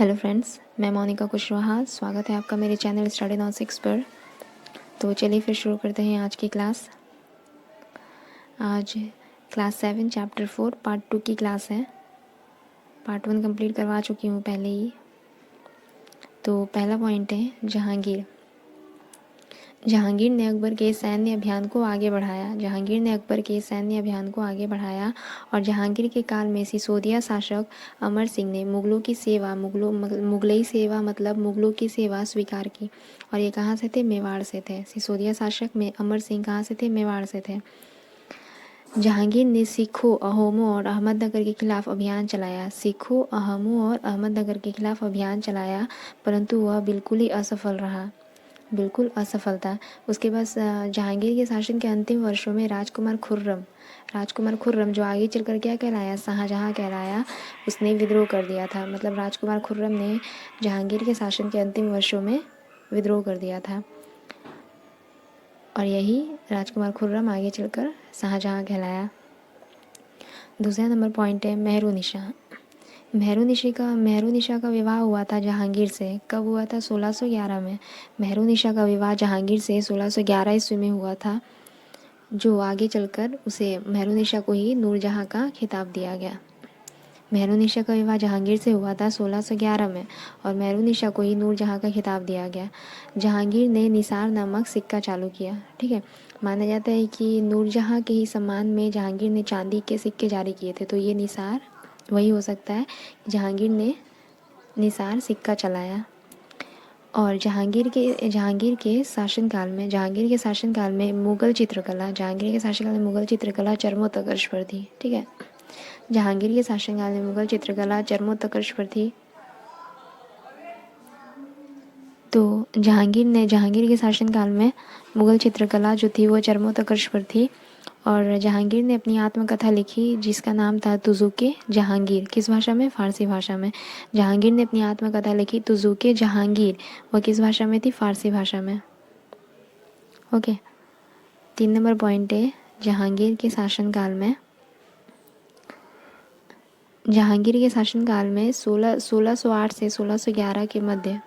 Hello friends, मैं मोनिका कुशवाहा। स्वागत है आपका मेरे चैनल स्टडी नॉट 6 पर। तो चलिए फिर शुरू करते हैं आज की क्लास। आज क्लास 7 चैप्टर 4 पार्ट 2 की क्लास है। पार्ट 1 कंप्लीट करवा चुकी हूँ पहले ही। तो पहला पॉइंट है जहांगीर। जहांगीर ने अकबर के सैन्य अभियान को आगे बढ़ाया और जहांगीर के काल में सिसोदिया शासक अमर सिंह ने मुगलई सेवा मतलब मुगलों की सेवा स्वीकार की। और ये कहाँ से थे? मेवाड़ से थे। सिसोदिया शासक में अमर सिंह कहाँ से थे? मेवाड़ से थे। जहांगीर ने सिखों, अहोमों और अहमदनगर के खिलाफ अभियान चलाया, परंतु वह बिल्कुल असफल था। उसके बाद जहांगीर के शासन के अंतिम वर्षों में राजकुमार खुर्रम जो आगे चलकर क्या कहलाया? शाहजहां कहलाया, उसने विद्रोह कर दिया था। मतलब राजकुमार खुर्रम ने जहांगीर के शासन के अंतिम वर्षों में विद्रोह कर दिया था और यही राजकुमार खुर्रम आगे चलकर शाहजहां कहलाया। दूसरा नंबर पॉइंट है मेहरुनिशा। मेहरुनिशा का विवाह हुआ था जहांगीर से। कब हुआ था? 1611 में। मेहरुनिशा का विवाह जहांगीर से 1611 ईस्वी में हुआ था, जो आगे चलकर उसे मेहरुनिशा को ही नूरजहां का खिताब दिया गया। मेहरुनिशा का विवाह जहांगीर से हुआ था 1611 में और मेहरुनिशा को ही नूरजहां का खिताब दिया गया। जहांगीर ने निसार नामक सिक्का चालू किया। ठीक है, माना जाता है कि नूरजहां के ही सम्मान में जहांगीर ने चांदी के सिक्के जारी किए थे। तो ये निसार वही हो सकता है, जहांगीर ने निसार सिक्का चलाया। और जहांगीर के शासनकाल में मुगल चित्रकला चरमोत्कर्ष पर थी। ठीक है, जहांगीर के शासनकाल में मुगल चित्रकला चरमोत्कर्ष पर थी। तो जहांगीर के शासनकाल में मुगल चित्रकला जो थी वो चरमोत्कर्ष पर थी और जहांगीर ने अपनी आत्मकथा लिखी जिसका नाम था तुज़ुके जहांगीर। किस भाषा में? फारसी भाषा में। जहांगीर ने अपनी आत्मकथा लिखी तुज़ुके जहांगीर। वह किस भाषा में थी? फारसी भाषा में। ओके, 3 नंबर पॉइंट है जहांगीर के शासनकाल में 1608 से 1611 के मध्य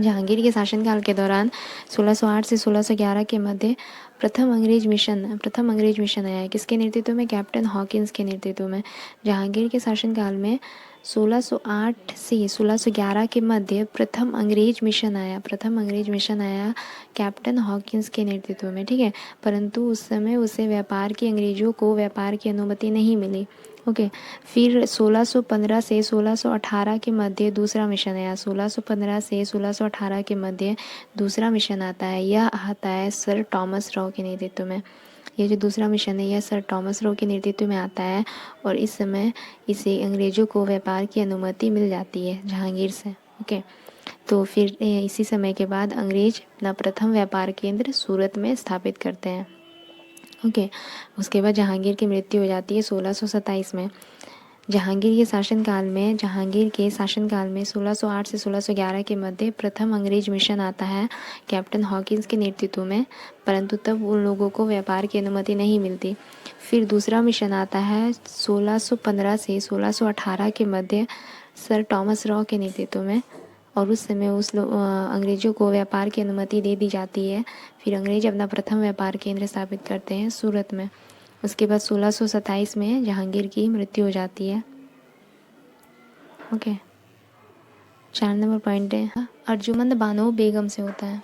जहांगीर के शासनकाल के दौरान 1608 से 1611 के मध्य प्रथम अंग्रेज मिशन आया। किसके नेतृत्व में? कैप्टन हॉकिंस के नेतृत्व में। जहांगीर के शासनकाल में 1608 से 1611 के मध्य प्रथम अंग्रेज मिशन आया कैप्टन हॉकिंस के नेतृत्व में। ठीक है, परंतु उस समय उसे अंग्रेजों को व्यापार की अनुमति नहीं मिली। ओके, फिर 1615 से 1618 के मध्य दूसरा मिशन आया। 1615 से 1618 के मध्य दूसरा मिशन आता है। यह आता है सर टॉमस रॉ के नेतृत्व में। ये जो दूसरा मिशन है यह सर टॉमस रॉ के नेतृत्व में आता है और इस समय इसे अंग्रेजों को व्यापार की अनुमति मिल जाती है जहांगीर से। ओके, तो फिर इसी समय के बाद अंग्रेज अपना प्रथम व्यापार केंद्र सूरत में स्थापित करते हैं। ओके, उसके बाद जहांगीर की मृत्यु हो जाती है 1627 में। जहांगीर के शासनकाल में 1608 से 1611 के मध्य प्रथम अंग्रेज मिशन आता है कैप्टन हॉकिंस के नेतृत्व में, परंतु तब उन लोगों को व्यापार की अनुमति नहीं मिलती। फिर दूसरा मिशन आता है 1615 से 1618 के मध्य सर टॉमस रॉ के नेतृत्व में और उस समय अंग्रेजों को व्यापार की अनुमति दे दी जाती है। फिर अंग्रेज अपना प्रथम व्यापार केंद्र स्थापित करते हैं सूरत में। उसके बाद 1627 में जहांगीर की मृत्यु हो जाती है। ओके, 4 नंबर पॉइंट है अर्जुमंद बानो बेगम से होता है।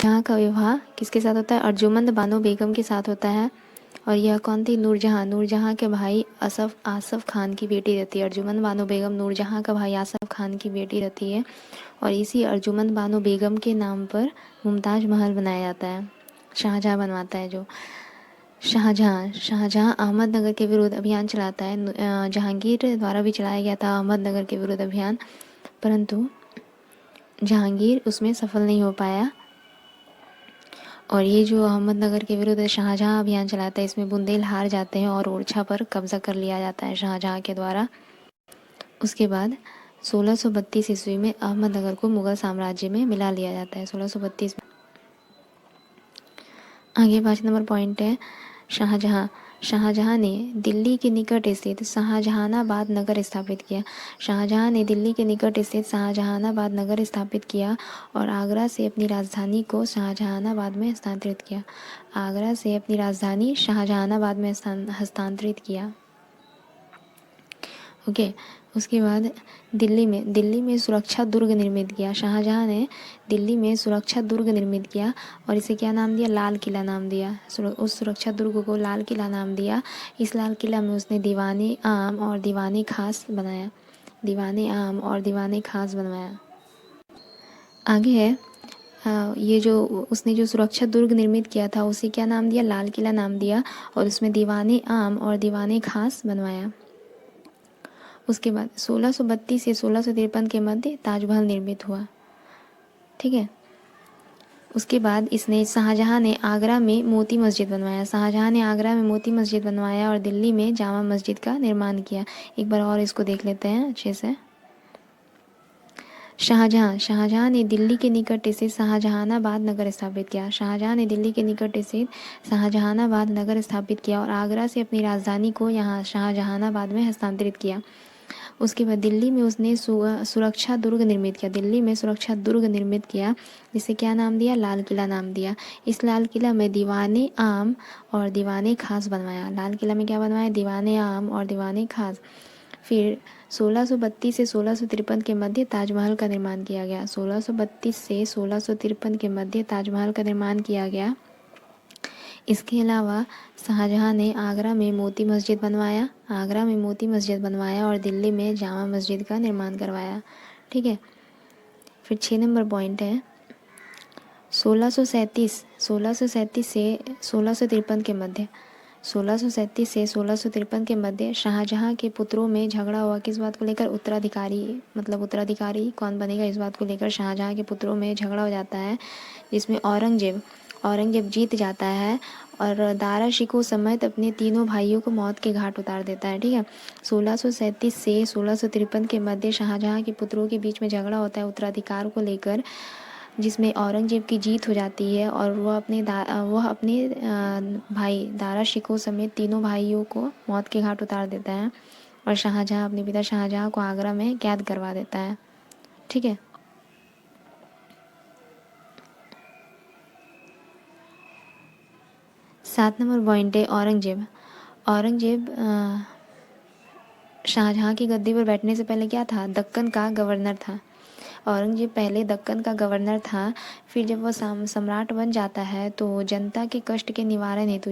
यहाँ का विवाह किसके साथ होता है? अर्जुमंद बानो बेगम के साथ होता है और यह कौन थी? नूरजहां के भाई आसफ खान की बेटी रहती है। अर्जुमंद बानो बेगम नूरजहां का भाई आसफ खान की बेटी रहती है और इसी अर्जुमंद बानो बेगम के नाम पर मुमताज़ महल बनाया जाता है। शाहजहां बनवाता है जो शाहजहां अहमदनगर के विरुद्ध अभियान चलाता है। जहांगीर द्वारा भी चलाया गया था अहमदनगर के विरुद्ध अभियान, परंतु जहांगीर उसमें सफल नहीं हो पाया और ये जो अहमदनगर के विरुद्ध शाहजहां अभियान चलाता है इसमें बुंदेल हार जाते हैं और ओरछा पर कब्जा कर लिया जाता है शाहजहां के द्वारा। उसके बाद 1632 ईस्वी में अहमदनगर को मुगल साम्राज्य में मिला लिया जाता है। 1632 में। आगे 5 नंबर पॉइंट है शाहजहां। शाहजहां ने दिल्ली के निकट स्थित शाहजहानाबाद नगर स्थापित किया। शाहजहां ने दिल्ली के निकट स्थित शाहजहानाबाद नगर स्थापित किया और आगरा से अपनी राजधानी को शाहजहानाबाद में हस्तांतरित किया। आगरा से अपनी राजधानी शाहजहानाबाद में हस्तांतरित किया। ओके। उसके बाद दिल्ली में सुरक्षा दुर्ग निर्मित किया। शाहजहां ने दिल्ली में सुरक्षा दुर्ग निर्मित किया और इसे क्या नाम दिया? लाल किला नाम दिया। उस सुरक्षा दुर्ग को लाल किला नाम दिया। इस लाल किला में उसने दीवाने आम और दीवाने खास बनाया। दीवाने आम और दीवाने खास बनवाया। आगे है ये जो उसने जो सुरक्षा दुर्ग निर्मित किया था उसे क्या नाम दिया? लाल किला नाम दिया और उसमें दीवाने आम और दीवाने खास बनवाया। उसके बाद 1632 से 1653 के मध्य ताजमहल निर्मित हुआ। ठीक है। उसके बाद इसने शाहजहां ने आगरा में मोती मस्जिद बनवाया। शाहजहां ने आगरा में मोती मस्जिद बनवाया और दिल्ली में जामा मस्जिद का निर्माण किया। एक बार और इसको देख लेते हैं अच्छे से। शाहजहां ने दिल्ली के निकट स्थित शाहजहानाबाद नगर स्थापित किया। शाहजहां ने दिल्ली के निकट स्थित शाहजहानाबाद नगर स्थापित किया और आगरा से अपनी राजधानी को यहाँ शाहजहानाबाद में हस्तांतरित किया। उसके बाद दिल्ली में उसने सुरक्षा दुर्ग निर्मित किया। दिल्ली में सुरक्षा दुर्ग निर्मित किया जिसे क्या नाम दिया? लाल किला नाम दिया। इस लाल किला में दीवाने आम और दीवाने खास बनवाया। लाल किला में क्या बनवाया? दीवाने आम और दीवाने खास। फिर 1632 से 1653 के मध्य ताजमहल का निर्माण किया गया। 1632 से 1653 के मध्य ताजमहल का निर्माण किया गया। इसके अलावा शाहजहां ने आगरा में मोती मस्जिद बनवाया और दिल्ली में जामा मस्जिद का निर्माण करवाया। ठीक है। फिर 6 नंबर पॉइंट है 1637 से 1653 के मध्य 1637 से 1653 के मध्य शाहजहां के पुत्रों में झगड़ा हुआ। किस बात को लेकर? उत्तराधिकारी कौन बनेगा, इस बात को लेकर शाहजहां के पुत्रों में झगड़ा हो जाता है, जिसमें औरंगजेब जीत जाता है और दारा शिकोह समेत अपने तीनों भाइयों को मौत के घाट उतार देता है। ठीक है। 1637 से 1653 के मध्य शाहजहां के पुत्रों के बीच में झगड़ा होता है उत्तराधिकार को लेकर, जिसमें औरंगजेब की जीत हो जाती है और वह अपने भाई दारा शिकोह समेत तीनों भाइयों को मौत के घाट उतार देता है और अपने पिता शाहजहां को आगरा में कैद करवा देता है। ठीक है। 7 नंबर पॉइंट है औरंगजेब शाहजहां की गद्दी पर बैठने से पहले क्या था? दक्कन का गवर्नर था। औरंगजेब पहले दक्कन का गवर्नर था। फिर जब वह सम्राट बन जाता है तो जनता के कष्ट के निवारण हेतु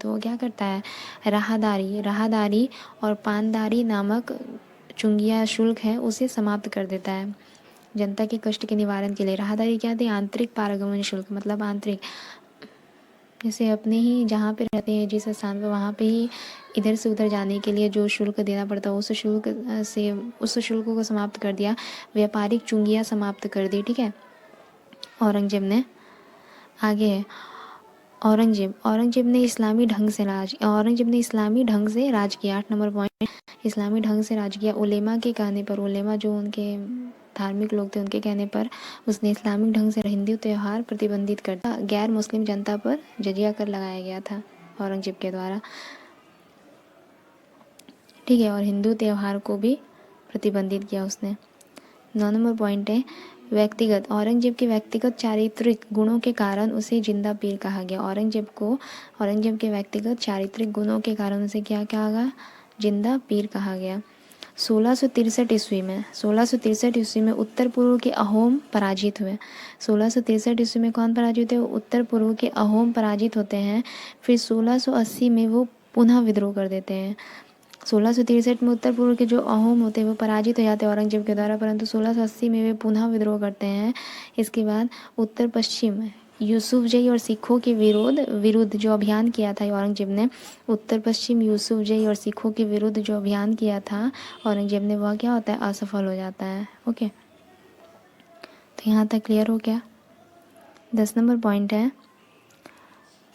वो क्या करता है? राहदारी और पानदारी नामक चुंगिया शुल्क है उसे समाप्त कर देता है। जनता के कष्ट के निवारण के लिए राहदारी क्या थी? आंतरिक पारगमन शुल्क, मतलब आंतरिक, जैसे अपने ही जहाँ पे रहते हैं जिस स्थान पे, वहाँ पे ही इधर से उधर जाने के लिए जो शुल्क देना पड़ता है उस शुल्क को समाप्त कर दिया। व्यापारिक चुंगियाँ समाप्त कर दी। ठीक है। औरंगजेब ने आगे है औरंगजेब ने इस्लामी ढंग से राज किया। 8 नंबर पॉइंट, इस्लामी ढंग से राज किया। उलेमा के कहने पर, उलेमा जो उनके धार्मिक लोग थे उनके कहने पर उसने इस्लामिक ढंग से हिंदू त्यौहार प्रतिबंधित कर दिया। गैर मुस्लिम जनता पर जजिया कर लगाया गया था औरंगजेब के द्वारा। ठीक है। और हिंदू त्यौहार को भी प्रतिबंधित किया उसने। 9 नंबर पॉइंट है औरंगजेब के व्यक्तिगत चारित्रिक गुणों के कारण उसे जिंदा पीर कहा गया। औरंगजेब के व्यक्तिगत चारित्रिक गुणों के कारण उसे क्या कहा गया? जिंदा पीर कहा गया। 1663 ईस्वी में उत्तर पूर्व के अहोम पराजित हुए। 1663 ईस्वी में कौन पराजित हुए? उत्तर पूर्व के अहोम पराजित होते हैं। फिर 1680 में वो पुनः विद्रोह कर देते हैं। 1663 में उत्तर पूर्व के जो अहोम होते हैं वो पराजित हो जाते हैं औरंगजेब के द्वारा, परंतु 1680 में वे पुनः विद्रोह करते हैं। इसके बाद उत्तर पश्चिम यूसुफजई और सिखों के विरुद्ध जो अभियान किया था औरंगजेब ने, उत्तर पश्चिम यूसुफजई और सिखों के विरुद्ध जो अभियान किया था औरंगजेब ने, वह क्या होता है? असफल हो जाता है। ओके, तो यहाँ तक क्लियर हो गया। 10 नंबर पॉइंट है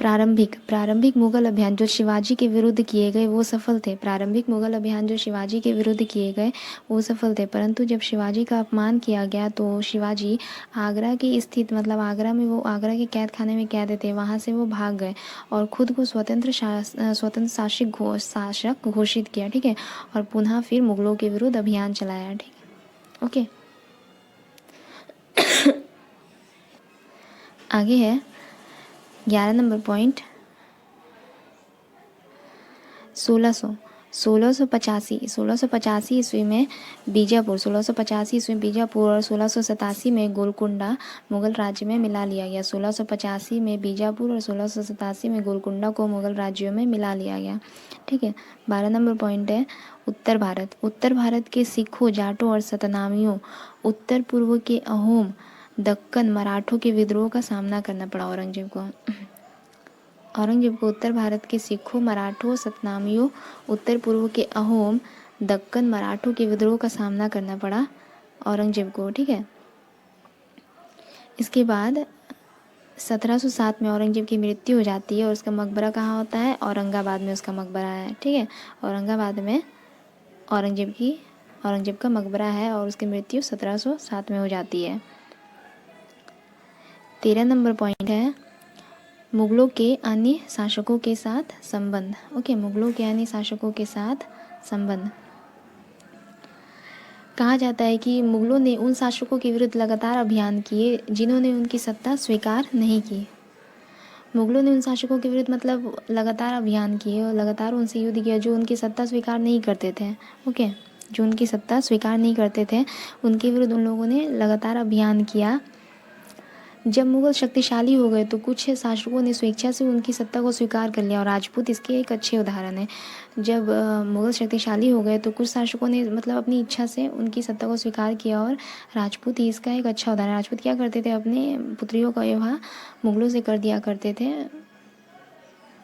प्रारंभिक मुगल अभियान जो शिवाजी के विरुद्ध किए गए वो सफल थे। प्रारंभिक मुगल अभियान जो शिवाजी के विरुद्ध किए गए वो सफल थे, परंतु जब शिवाजी का अपमान किया गया तो शिवाजी आगरा की स्थित मतलब आगरा में वो आगरा के कैद खाने में कैद थे, वहाँ से वो भाग गए और खुद को स्वतंत्र शासक घोषित किया। ठीक है, और पुनः फिर मुगलों के विरुद्ध अभियान चलाया। ठीक है, ओके। आगे है 11 नंबर पॉइंट 1685 ईस्वी में बीजापुर 1685 ईस्वी में बीजापुर और 1687 में गोलकुंडा मुगल राज्य में मिला लिया गया। 1685 में बीजापुर और 1687 में गोलकुंडा को मुगल राज्यों में मिला लिया गया। ठीक है, 12 नंबर पॉइंट है उत्तर भारत। उत्तर भारत के सिखों, जाटों और सतनामियों, उत्तर पूर्व के अहोम, दक्कन, मराठों के विद्रोह का सामना करना पड़ा औरंगजेब को। उत्तर भारत के सिखों, मराठों, सतनामियों, उत्तर पूर्व के अहोम, दक्कन, मराठों के विद्रोह का सामना करना पड़ा औरंगजेब को। ठीक है, इसके बाद 1707 में औरंगजेब की मृत्यु हो जाती है और उसका मकबरा कहाँ होता है? औरंगाबाद में उसका मकबरा है। ठीक है, औरंगाबाद में औरंगजेब का मकबरा है और उसकी मृत्यु 1707 में हो जाती है। 13 नंबर पॉइंट है मुगलों के अन्य शासकों के साथ संबंध। ओके, मुगलों के अन्य शासकों के साथ संबंध। कहा जाता है कि मुगलों ने उन शासकों के विरुद्ध लगातार अभियान किए जिन्होंने उनकी सत्ता स्वीकार नहीं की। मुगलों ने उन शासकों के विरुद्ध मतलब लगातार अभियान किए और लगातार उनसे युद्ध किया जो उनकी सत्ता स्वीकार नहीं करते थे। ओके, जो उनकी सत्ता स्वीकार नहीं करते थे उनके विरुद्ध उन लोगों ने लगातार अभियान किया। जब मुगल शक्तिशाली हो गए तो कुछ शासकों ने स्वेच्छा से उनकी सत्ता को स्वीकार कर लिया और राजपूत इसके एक अच्छे उदाहरण है। जब मुगल शक्तिशाली हो गए तो कुछ शासकों ने मतलब अपनी इच्छा से उनकी सत्ता को स्वीकार किया और राजपूत ही इसका एक अच्छा उदाहरण। राजपूत क्या करते थे? अपने पुत्रियों का विवाह मुगलों से कर दिया करते थे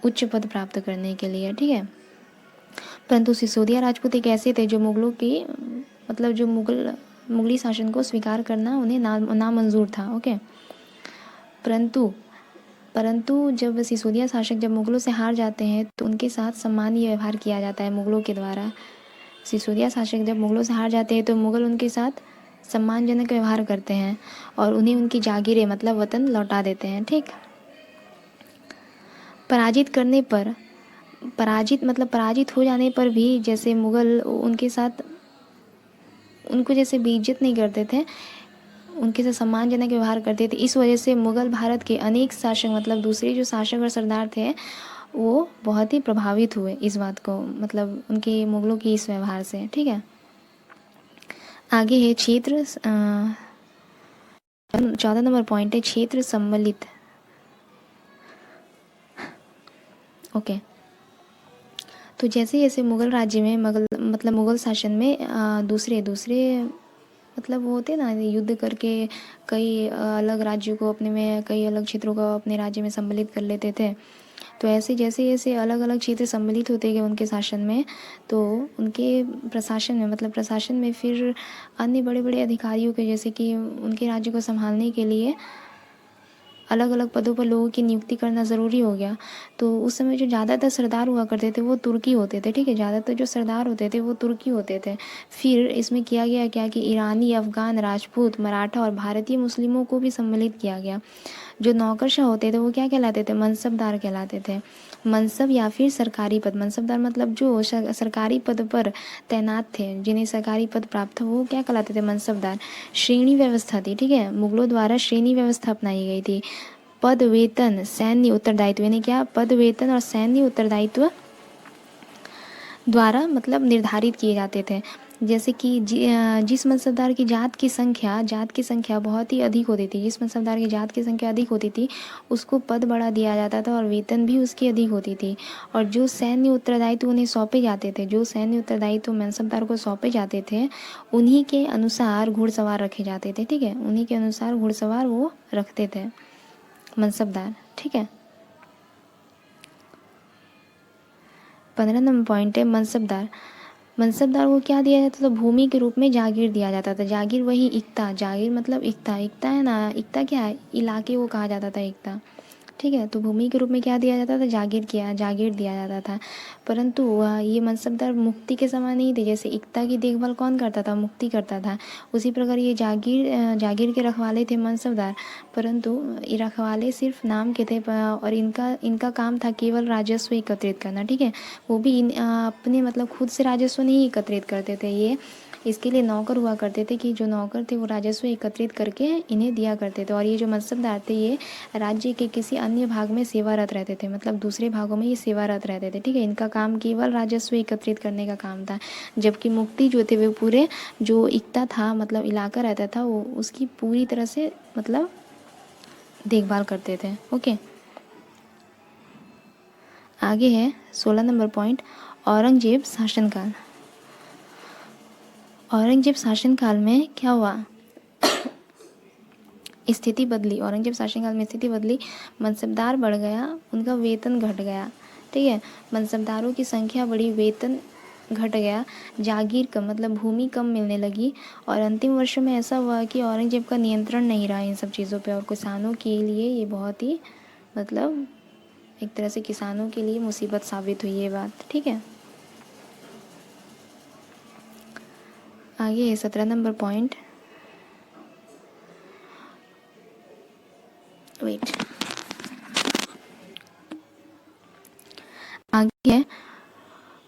उच्च पद प्राप्त करने के लिए। ठीक है, परंतु सिसोदिया राजपूत एक ऐसे थे जो मुगलों की मतलब जो मुगली शासन को स्वीकार करना उन्हें नामंजूर था। ओके, परंतु जब सिसोदिया शासक जब मुगलों से हार जाते हैं तो उनके साथ सम्मानीय व्यवहार किया जाता है मुगलों के द्वारा। सिसोदिया शासक जब मुगलों से हार जाते हैं तो मुगल उनके साथ सम्मानजनक व्यवहार करते हैं और उन्हें उनकी जागीरें मतलब वतन लौटा देते हैं। ठीक, पराजित हो जाने पर भी जैसे मुगल उनके साथ उनको जैसे बेइज्जत नहीं करते थे, उनके साथ सम्मानजनक व्यवहार करते थे। इस वजह से मुगल भारत के अनेक शासक मतलब दूसरे जो शासक और सरदार थे वो बहुत ही प्रभावित हुए इस बात को मतलब उनके मुगलों की इस व्यवहार से। ठीक है, आगे है क्षेत्र 14 नंबर पॉइंट है क्षेत्र सम्मिलित। ओके, तो जैसे जैसे मुगल राज्य में मुगल शासन में दूसरे मतलब वो होते ना युद्ध करके कई अलग राज्यों को अपने में कई अलग क्षेत्रों को अपने राज्य में सम्मिलित कर लेते थे। तो ऐसे जैसे जैसे अलग अलग क्षेत्र सम्मिलित होते गए उनके शासन में तो उनके प्रशासन में फिर अन्य बड़े बड़े अधिकारियों के जैसे कि उनके राज्य को संभालने के लिए अलग अलग पदों पर लोगों की नियुक्ति करना ज़रूरी हो गया। तो उस समय जो ज़्यादातर सरदार हुआ करते थे वो तुर्की होते थे। ठीक है, ज़्यादातर जो सरदार होते थे वो तुर्की होते थे। फिर इसमें किया गया क्या कि ईरानी, अफ़गान, राजपूत, मराठा और भारतीय मुस्लिमों को भी सम्मिलित किया गया। जो नौकरशाह होते थे वो क्या कहलाते थे? मनसबदार कहलाते थे। मनसब या फिर सरकारी पद, मनसबदार मतलब जो सरकारी पद पर तैनात थे जिन्हें सरकारी पद प्राप्त था वो क्या कहलाते थे? मनसबदार। श्रेणी व्यवस्था थी। ठीक है, मुगलों द्वारा श्रेणी व्यवस्था अपनाई गई थी। पद, वेतन, सैन्य उत्तरदायित्व यानी क्या? पद, वेतन और सैन्य उत्तरदायित्व द्वारा मतलब निर्धारित किए जाते थे। जैसे कि जिस मनसबदार की जात की संख्या बहुत ही अधिक होती थी, जिस मनसबदार की जात की संख्या अधिक होती थी उसको पद बढ़ा दिया जाता था और वेतन भी उसकी अधिक होती थी। और जो सैन्य उत्तरदायित्व उन्हें सौंपे जाते थे, जो सैन्य उत्तरदायित्व मनसबदार को सौंपे जाते थे उन्हीं के अनुसार घुड़सवार रखे जाते थे। ठीक है, उन्हीं के अनुसार घुड़सवार वो रखते थे मनसबदार। ठीक है, 15 नंबर पॉइंट है मनसबदार। मनसबदार को क्या दिया जाता था? भूमि के रूप में जागीर दिया जाता था। जागीर वही इक्ता, जागीर मतलब इक्ता है ना, इक्ता क्या है? इलाके को कहा जाता था इक्ता। ठीक है। तो भूमि के रूप में क्या दिया जाता था, जागीर दिया जाता था। परंतु ये मनसबदार मुक्ति के समान नहीं थे। जैसे एकता की देखभाल कौन करता था, मुक्ति करता था, उसी प्रकार ये जागीर के रखवाले थे मनसबदार। परंतु ये रखवाले सिर्फ नाम के थे और इनका इनका काम था केवल राजस्व एकत्रित करना। ठीक है। वो भी अपने मतलब खुद से राजस्व नहीं एकत्रित करते थे, ये इसके लिए नौकर हुआ करते थे कि जो नौकर थे वो राजस्व एकत्रित करके इन्हें दिया करते थे। और ये जो मनसबदार थे ये राज्य के किसी अन्य भाग में सेवारत रहते थे, मतलब दूसरे भागों में ये सेवारत रहते थे। ठीक है। इनका काम केवल राजस्व एकत्रित करने का काम था। जबकि मुक्ति जो थे वो पूरे जो इकता था, मतलब इलाका रहता था, वो उसकी पूरी तरह से मतलब देखभाल करते थे। ओके, आगे है 16 नंबर पॉइंट, औरंगजेब शासनकाल। औरंगजेब शासनकाल में क्या हुआ, स्थिति बदली। औरंगजेब शासनकाल में स्थिति बदली, मनसबदार बढ़ गया, उनका वेतन घट गया। ठीक है। मनसबदारों की संख्या बढ़ी, वेतन घट गया, जागीर कम मतलब भूमि कम मिलने लगी। और अंतिम वर्षों में ऐसा हुआ कि औरंगजेब का नियंत्रण नहीं रहा इन सब चीज़ों पे, और किसानों के लिए ये बहुत ही मतलब एक तरह से किसानों के लिए मुसीबत साबित हुई ये बात। ठीक है। आगे है 17 नंबर पॉइंट, वेट, आगे है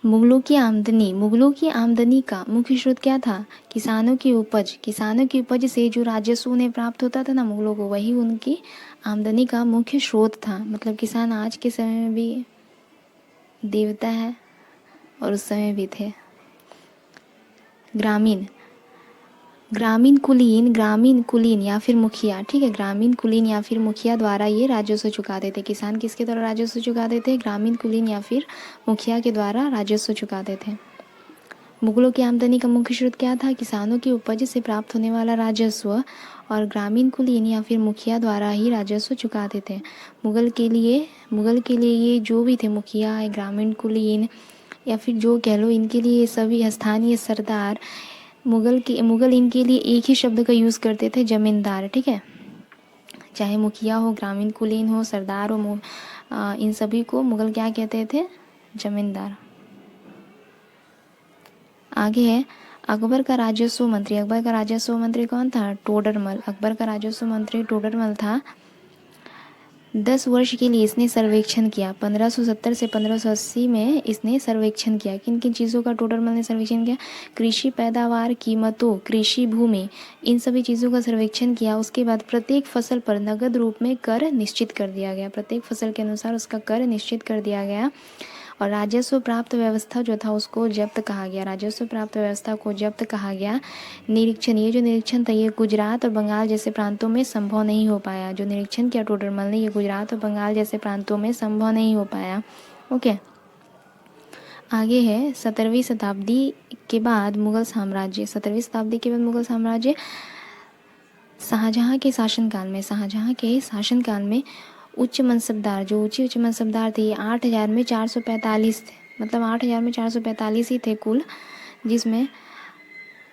मुगलों की आमदनी। मुगलों की आमदनी का मुख्य स्रोत क्या था, किसानों की उपज। किसानों की उपज से जो राजस्व उन्हें प्राप्त होता था ना मुगलों को, वही उनकी आमदनी का मुख्य स्रोत था। मतलब किसान आज के समय में भी देवता है और उस समय भी थे। ग्रामीण ग्रामीण कुलीन या फिर मुखिया। ठीक है। ग्रामीण कुलीन या फिर मुखिया द्वारा ये राजस्व चुकाते थे। किसान किसके द्वारा राजस्व चुकाते थे, ग्रामीण कुलीन या फिर मुखिया के द्वारा राजस्व चुकाते थे। मुगलों की आमदनी का मुख्य स्रोत क्या था, किसानों की उपज से प्राप्त होने वाला राजस्व, और ग्रामीण कुलीन या फिर मुखिया द्वारा ही राजस्व चुकाते थे। मुगल के लिए ये जो भी थे, मुखिया, ग्रामीण कुलीन या फिर जो कह लो, इनके लिए सभी स्थानीय सरदार, मुगल इनके लिए एक ही शब्द का यूज़ करते थे, जमींदार। ठीक है। चाहे मुखिया हो, ग्रामीण कुलीन हो, सरदार हो, इन सभी को मुगल क्या कहते थे, जमींदार। आगे है अकबर का राजस्व मंत्री। अकबर का राजस्व मंत्री कौन था, टोडरमल। अकबर का राजस्व मंत्री टोडरमल था। 10 वर्ष के लिए इसने सर्वेक्षण किया। 1570 से 1580 में इसने सर्वेक्षण किया। किन किन चीज़ों का टोडरमल ने सर्वेक्षण किया, कृषि पैदावार, कीमतों, कृषि भूमि, इन सभी चीज़ों का सर्वेक्षण किया। उसके बाद प्रत्येक फसल पर नगद रूप में कर निश्चित कर दिया गया। प्रत्येक फसल के अनुसार उसका कर निश्चित कर दिया गया। और राजस्व प्राप्त व्यवस्था जो था उसको जब्त कहा गया। राजस्व प्राप्त व्यवस्था को जब्त कहा गया। निरीक्षण, ये जो निरीक्षण था ये गुजरात और बंगाल जैसे प्रांतों में संभव नहीं हो पाया। जो निरीक्षण किया टोडरमल ने, ये गुजरात और बंगाल जैसे प्रांतों में संभव नहीं हो पाया। ओके, आगे है 17वीं शताब्दी के बाद मुगल साम्राज्य। 17वीं शताब्दी के बाद मुगल साम्राज्य। शाहजहाँ के शासनकाल में उच्च मनसबदार, जो उच्च मनसबदार थे, ये 8,000 में 445 थे। मतलब 8,000 में 445 ही थे कुल, जिसमें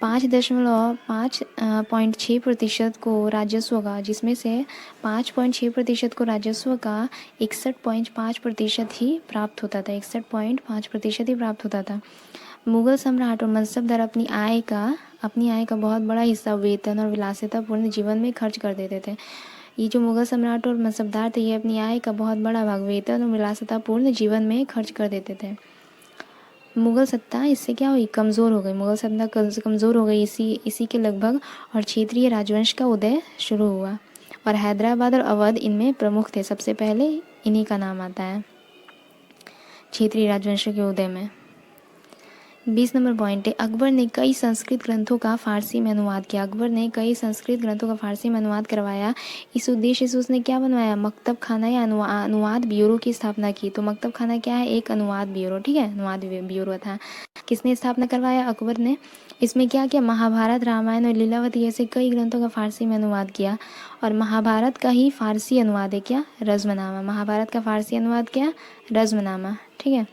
5.6% को राजस्व का, जिसमें से 5.6% को राजस्व का 61.5% ही प्राप्त होता था। 61.5% ही प्राप्त होता था। मुगल सम्राट और मनसबदार अपनी आय का बहुत बड़ा हिस्सा वेतन और विलासितापूर्ण जीवन में खर्च कर देते थे। ये जो मुगल सम्राट और मनसबदार थे, ये अपनी आय का बहुत बड़ा भाग वेतन और विलासितापूर्ण जीवन में खर्च कर देते थे। मुगल सत्ता इससे क्या हुई, कमज़ोर हो गई। मुगल सत्ता कमज़ोर हो गई इसी के लगभग, और क्षेत्रीय राजवंश का उदय शुरू हुआ। और हैदराबाद और अवध इनमें प्रमुख थे। सबसे पहले इन्हीं का नाम आता है क्षेत्रीय राजवंशों के उदय में। 20 नंबर पॉइंट है, अकबर ने कई संस्कृत ग्रंथों का फारसी में अनुवाद किया। अकबर ने कई संस्कृत ग्रंथों का फारसी में अनुवाद करवाया। इस उद्देश्य से उसने क्या बनवाया, मकतब खाना या अनुवाद ब्यूरो की स्थापना की। तो मकतब खाना क्या है, एक अनुवाद ब्यूरो। ठीक है, अनुवाद ब्यूरो था। किसने स्थापना करवाया, अकबर ने। इसमें क्या किया, महाभारत, रामायण और लीलावती ऐसे कई ग्रंथों का फारसी में अनुवाद किया। और महाभारत का ही फारसी अनुवाद है क्या, रज़्मनामा। महाभारत का फारसी अनुवाद क्या, रज़्मनामा। ठीक है।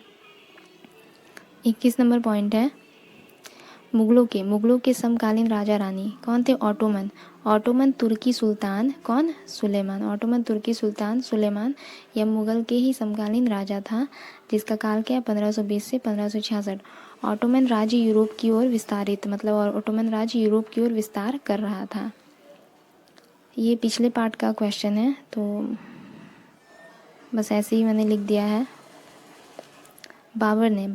21 नंबर पॉइंट है, मुगलों के समकालीन राजा रानी कौन थे, ऑटोमन। ऑटोमन तुर्की सुल्तान कौन? सुलेमान। ऑटोमन तुर्की सुल्तान सुलेमान यह मुग़ल के ही समकालीन राजा था, जिसका काल क्या है 1520 से 1566। ऑटोमन राज्य यूरोप की ओर विस्तारित, मतलब ऑटोमन राज्य यूरोप की ओर विस्तार कर रहा था। ये पिछले पार्ट का क्वेश्चन है, तो बस ऐसे ही मैंने लिख दिया है। बाबर ने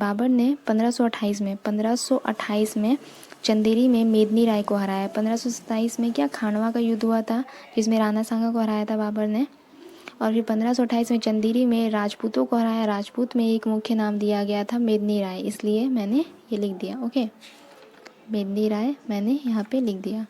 1528 में चंदेरी में मेदिनी राय को हराया। 1527 में क्या खानवा का युद्ध हुआ था, जिसमें राणा सांगा को हराया था बाबर ने। और फिर 1528 में चंदेरी में राजपूतों को हराया। राजपूत में एक मुख्य नाम दिया गया था मेदिनी राय, इसलिए मैंने ये लिख दिया। ओके, मेदिनी राय मैंने यहाँ पे लिख दिया।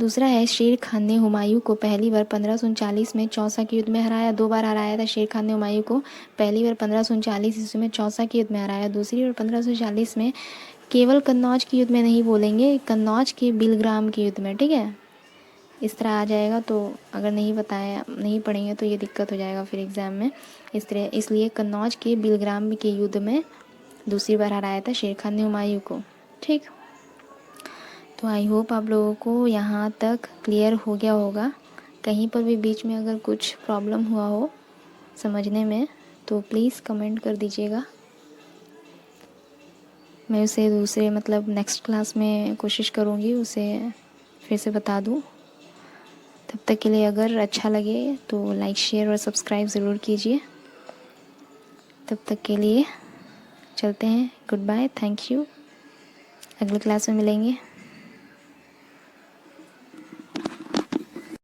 दूसरा है शेर खान ने हुमायूं को पहली बार 1539 में चौसा के युद्ध में हराया। 2 बार हराया था शेर खान ने हुमायूं को। पहली बार 1539 ईस्वी में चौसा के युद्ध में हराया, दूसरी बार 1540 में केवल कन्नौज के युद्ध में नहीं बोलेंगे, कन्नौज के बिलग्राम के युद्ध में, ठीक है। इस तरह आ जाएगा, तो अगर नहीं बताया नहीं पढ़ेंगे तो ये दिक्कत हो जाएगा फिर एग्ज़ाम में। इसलिए कन्नौज के बिलग्राम के युद्ध में दूसरी बार हराया था शेर खान ने हुमायूं को, ठीक। तो आई होप आप लोगों को यहाँ तक क्लियर हो गया होगा। कहीं पर भी बीच में अगर कुछ प्रॉब्लम हुआ हो समझने में तो प्लीज़ कमेंट कर दीजिएगा। मैं उसे दूसरे मतलब नेक्स्ट क्लास में कोशिश करूँगी उसे फिर से बता दूँ। तब तक के लिए अगर अच्छा लगे तो लाइक शेयर और सब्सक्राइब ज़रूर कीजिए। तब तक के लिए चलते हैं, गुड बाय, थैंक यू, अगली क्लास में मिलेंगे।